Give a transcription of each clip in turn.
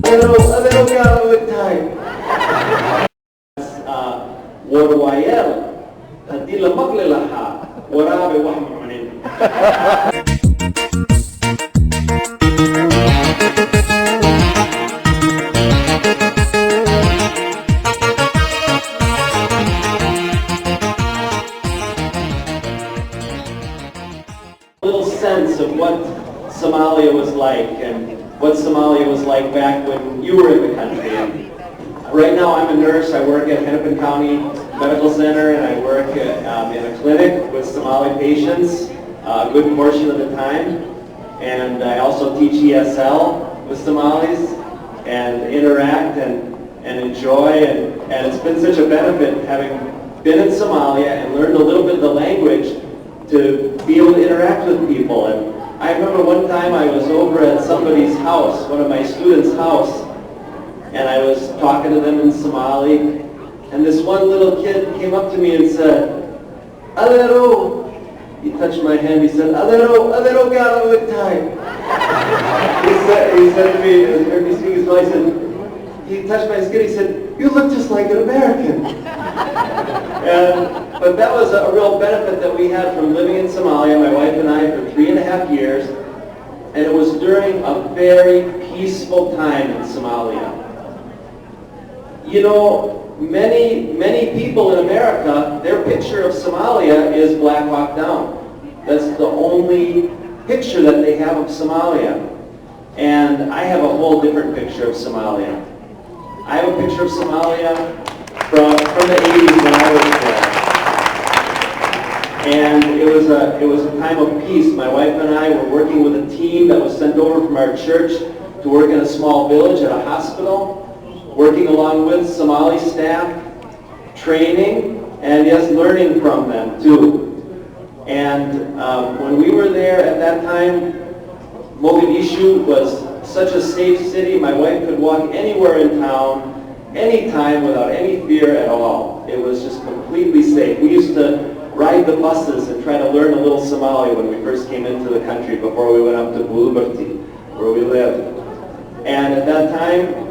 Adero time. Warwayel, hadii la maqli lahaa, waraabe wax ma cunin. Little sense of what Somalia was like and what Somalia was like back when you were in the country. And right now I'm a nurse. I work at Hennepin County Medical Center and I work in a clinic with Somali patients a good portion of the time. And I also teach ESL with Somalis and interact and enjoy. And it's been such a benefit having been in Somalia and learned a little bit of the language to be able to interact with people. And I remember one time I was over at somebody's house, one of my students' house, and I was talking to them in Somali, and this one little kid came up to me and said, Adero. He touched my hand, he said, Adero got a good time. He said to me, and heard me speak his voice, and he touched my skin, he said, you look just like an American. But that was a real benefit that we had from living in Somalia, my wife and I, for 3.5 years. And it was during a very peaceful time in Somalia. You know, many people in America, their picture of Somalia is Black Hawk Down. That's the only picture that they have of Somalia. And I have a whole different picture of Somalia. I have a picture of Somalia from the 80s when I was there. And it was a time of peace. My wife and I were working with a team that was sent over from our church to work in a small village at a hospital, working along with Somali staff, training, and yes, learning from them too. And when we were there at that time, Mogadishu was such a safe city. My wife could walk anywhere in town, anytime, without any fear at all. It was just completely safe. We used to ride the buses and try to learn a little Somali when we first came into the country before we went up to Buluberti, where we lived. And at that time,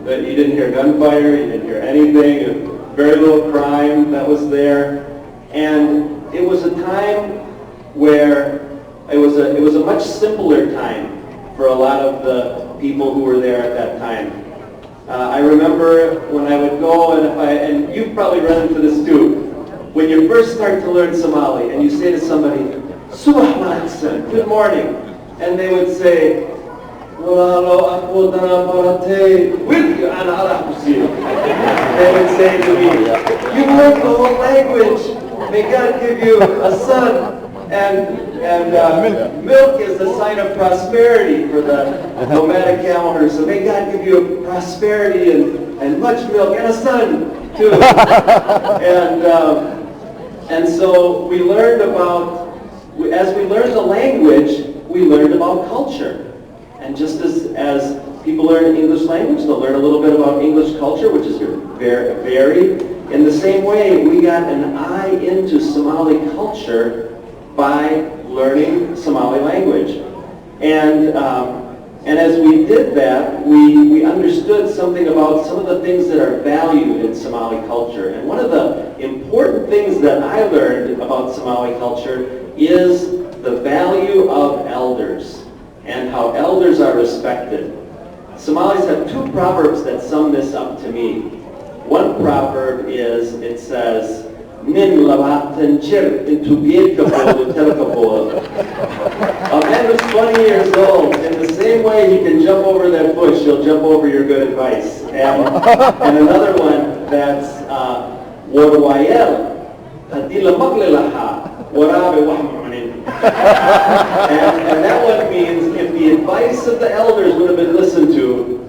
you didn't hear gunfire, you didn't hear anything, very little crime that was there. And it was a time where it was a much simpler time for a lot of the people who were there at that time. I remember when I would go, and you've probably run into this too, when you first start to learn Somali and you say to somebody, Subah wanaagsan, good morning, and they would say, Walaalo aqoodana baratay, wilki ana Allah kusiyo. They would say to me, you learned the whole language, may God give you a son. And milk is a sign of prosperity for the nomadic calendar. So may God give you prosperity and much milk and a son too. And so we learned as we learned the language, we learned about culture. And just as people learn English language, they'll learn a little bit about English culture, which is very varied. In the same way, we got an eye into Somali culture by learning Somali language. And as we did that, we understood something about some of the things that are valued in Somali culture. And one of the important things that I learned about Somali culture is the value of elders and how elders are respected. Somalis have two proverbs that sum this up to me. One proverb it says, Nin labatan jir into Biedkabol Telkabol. A man who's 20 years old, in the same way he can jump over that bush, he'll jump over your good advice. And another one that's Warwayel, Hadila Maglilaha, Warabe Wahmunin. And that one means if the advice of the elders would have been listened to,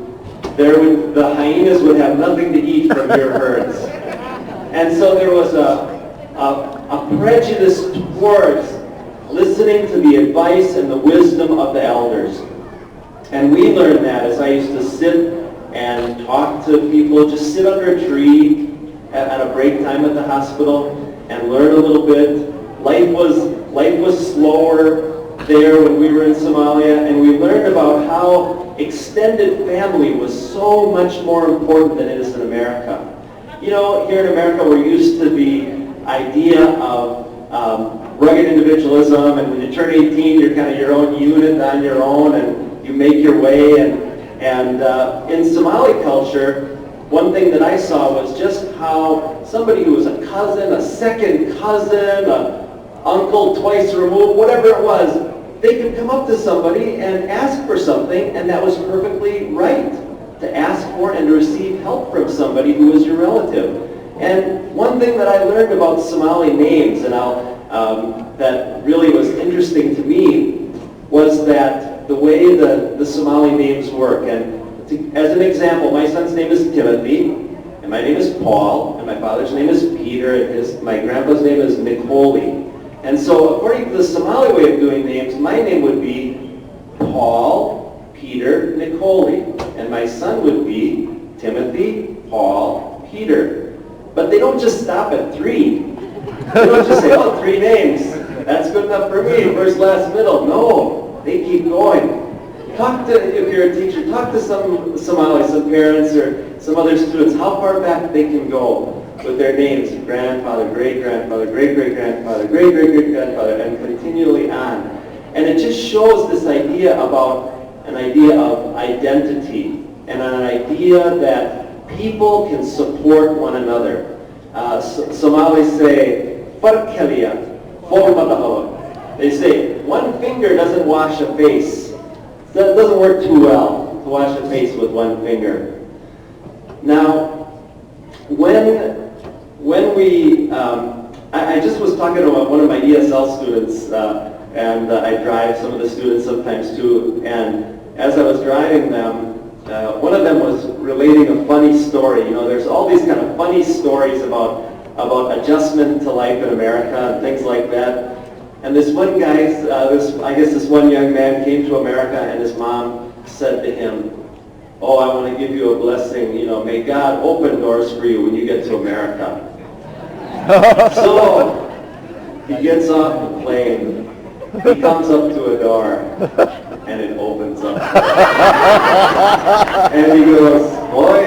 the hyenas would have nothing to eat from your herds. And so there was a prejudice towards listening to the advice and the wisdom of the elders. And we learned that as I used to sit and talk to people, just sit under a tree at a break time at the hospital and learn a little bit. Life was slower there when we were in Somalia, and we learned about about how extended family was so much more important than it is in America. You know, here in America we're used to the idea of rugged individualism, and when you turn 18 you're kind of your own unit on your own and you make your way. And in Somali culture, one thing that I saw was just how somebody who was a cousin, a second cousin, an uncle twice removed, whatever it was, they could come up to somebody and ask for something, and that was perfectly right to ask for and to receive help from somebody who was your relative. And one thing that I learned about Somali names, and that really was interesting to me, was that the way the Somali names work. And as an example, my son's name is Timothy, and my name is Paul, and my father's name is Peter, and my grandpa's name is Nicolli. And so according to the Somali way of doing names, my name would be Paul, Peter, Nicolli, and my son would be Timothy, Paul, Peter. But they don't just stop at 3. They don't just say, oh, 3 names. That's good enough for me, first, last, middle. No, they keep going. If you're a teacher, talk to some Somali, some parents or some other students, how far back they can go with their names, grandfather, great-grandfather, great-great-grandfather, great-great-great-grandfather, and continually on. And it just shows this idea about an idea of identity and an idea that people can support one another. Somalis say, farkalia, formadahawak. They say, one finger doesn't wash a face. That doesn't work too well to wash a face with one finger. Now, when we, I just was talking to one of my ESL students, and I drive some of the students sometimes too, and as I was driving them, one of them was relating a funny story. You know, there's all these kind of funny stories about adjustment to life in America and things like that. And this one guy, I guess this one young man came to America, and his mom said to him, oh, I want to give you a blessing, you know, may God open doors for you when you get to America. So he gets off the plane, he comes up to a door, and it opens up. And he goes, boy,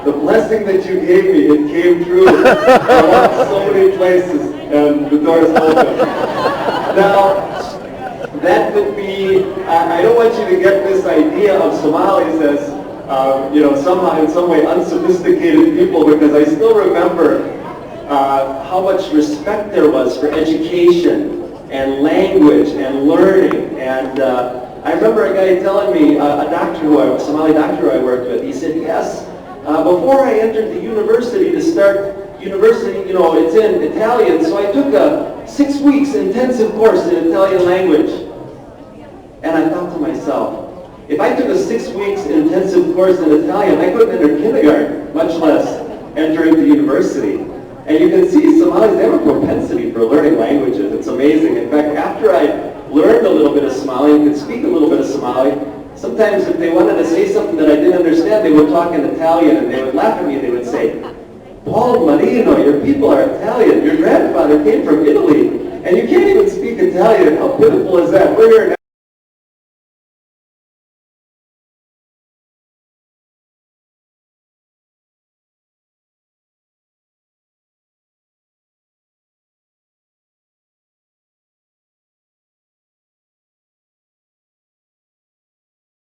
the blessing that you gave me, it came true. I walked so many places, and the doors opened. Now, that could be, I don't want you to get this idea of Somalis as, you know, somehow in some way unsophisticated people, because I still remember how much respect there was for education and language and learning. And I remember a guy telling me, a Somali doctor who I worked with, he said, yes, before I entered the university to start university, you know, it's in Italian, so I took a 6 weeks intensive course in Italian language. And I thought to myself, if I took a 6 weeks intensive course in Italian, I couldn't enter kindergarten, much less entering the university. And you can see Somalis, they have a propensity for learning languages. It's amazing. In fact, after I learned a little bit of Somali and could speak a little bit of Somali, sometimes if they wanted to say something that I didn't understand, they would talk in Italian, and they would laugh at me and they would say, Paul Marino, your people are Italian. Your grandfather came from Italy, and you can't even speak Italian. How pitiful is that? We're here now.